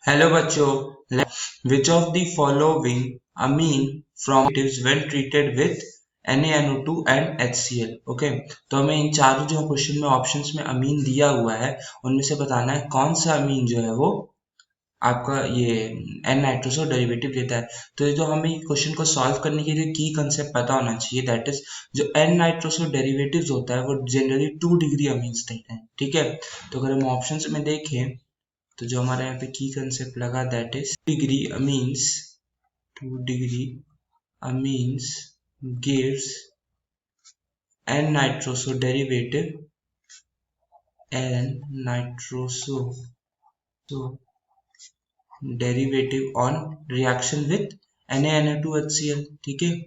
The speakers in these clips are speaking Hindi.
हेलो बच्चों, which of the following amine from when treated with NaNO2 and HCl। Okay, तो हमें इन चारों जो क्वेश्चन में ऑप्शंस में अमीन दिया हुआ है उनमें से बताना है कौन सा अमीन जो है वो आपका ये एन नाइट्रोसो डेरिवेटिव देता है। तो ये जो हमें क्वेश्चन को सॉल्व करने के लिए की कंसेप्ट पता होना चाहिए, दैट इज जो एन नाइट्रोसो डेरिवेटिव्स होता है वो जनरली 2 डिग्री अमीन्स देते हैं। ठीक है, तो अगर हम ऑप्शंस में देखें तो जो हमारे यहाँ पे की कंसेप्ट लगा that is degree amines, 2 degree amines gives N nitroso derivative, N nitroso derivative on reaction with NaNO2HCl। ठीक है,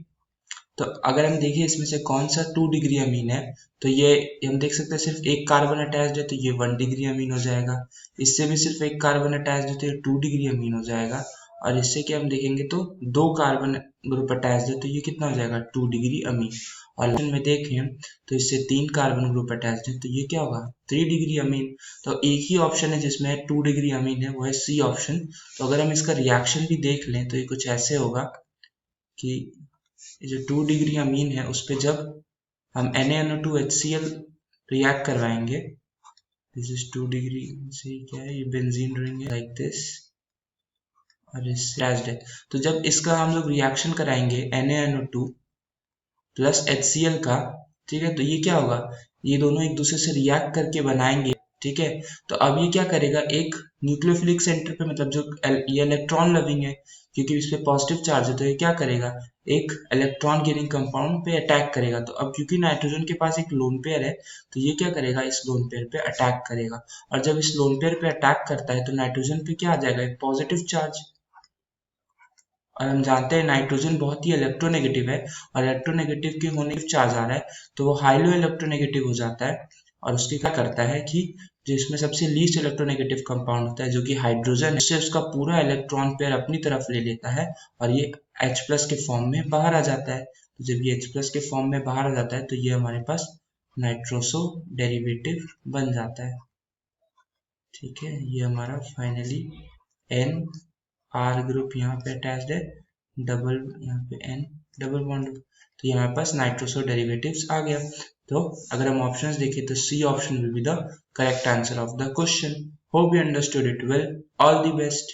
तो अगर हम देखें इसमें से कौन सा 2 डिग्री अमीन है, तो ये हम देख सकते हैं सिर्फ एक कार्बन अटैच्ड है तो ये 1 डिग्री अमीन हो जाएगा। इससे भी सिर्फ एक कार्बन अटैच्ड है तो ये 2 डिग्री अमीन हो जाएगा। और इससे क्या हम देखेंगे तो 2 कार्बन ग्रुप अटैच्ड है तो ये कितना हो जाएगा 2 डिग्री अमीन। और ऑप्शन में देखें तो इससे 3 कार्बन ग्रुप अटैच्ड है तो ये क्या होगा 3 डिग्री अमीन। तो एक ही ऑप्शन है जिसमें 2 डिग्री अमीन है, वो है सी ऑप्शन। तो अगर हम इसका रिएक्शन भी देख लें तो ये कुछ ऐसे होगा कि जो 2 डिग्री अमीन है उस पर जब हम NaNO2HCl रिएक्ट करवाएंगे, दिस इज 2 डिग्री से क्या है, ये बेंजीन रिंग है लाइक दिस और इससे है। तो जब इसका हम लोग रिएक्शन कराएंगे NaNO2 प्लस HCl का, ठीक है, तो ये क्या होगा, ये दोनों एक दूसरे से रिएक्ट करके बनाएंगे। ठीक है, तो अब ये क्या करेगा, एक न्यूक्लियोफिलिक सेंटर पे, मतलब जो ये इलेक्ट्रॉन लविंग है क्योंकि इस पे पॉजिटिव चार्ज है, तो ये क्या करेगा एक इलेक्ट्रॉन गेनिंग कंपाउंड पे अटैक करेगा। तो अब क्योंकि नाइट्रोजन के पास एक लोन पेयर है तो ये क्या करेगा इस लोन पेयर पे अटैक करेगा। और जब इस लोन पेयर पे अटैक करता है तो नाइट्रोजन पे क्या आ जाएगा एक पॉजिटिव चार्ज। और हम जानते हैं नाइट्रोजन बहुत ही इलेक्ट्रोनेगेटिव है और इलेक्ट्रोनेगेटिव के होने चार्ज आ रहा है तो वो हाईलो इलेक्ट्रोनेगेटिव हो जाता है। और उसके क्या करता है कि जो इसमें सबसे लीस्ट इलेक्ट्रोनेगेटिव कंपाउंड होता है जो कि हाइड्रोजन, इससे उसका पूरा इलेक्ट्रॉन पेयर अपनी तरफ ले लेता है और ये H+ के फॉर्म में बाहर आ जाता है। तो जब ये H+ के फॉर्म में बाहर आ जाता है तो ये हमारे पास नाइट्रोसो डेरिवेटिव बन जाता है। ठीक है, ये हमारा फाइनली N R ग्रुप यहाँ पे अटैच्ड है, डबल यहाँ पे N डबल बॉन्ड, तो ये हमारे पास नाइट्रोसो डेरिवेटिव्स आ गया। तो अगर हम ऑप्शंस देखें तो C option will be the correct answer of the question. Hope you understood it well, all the best.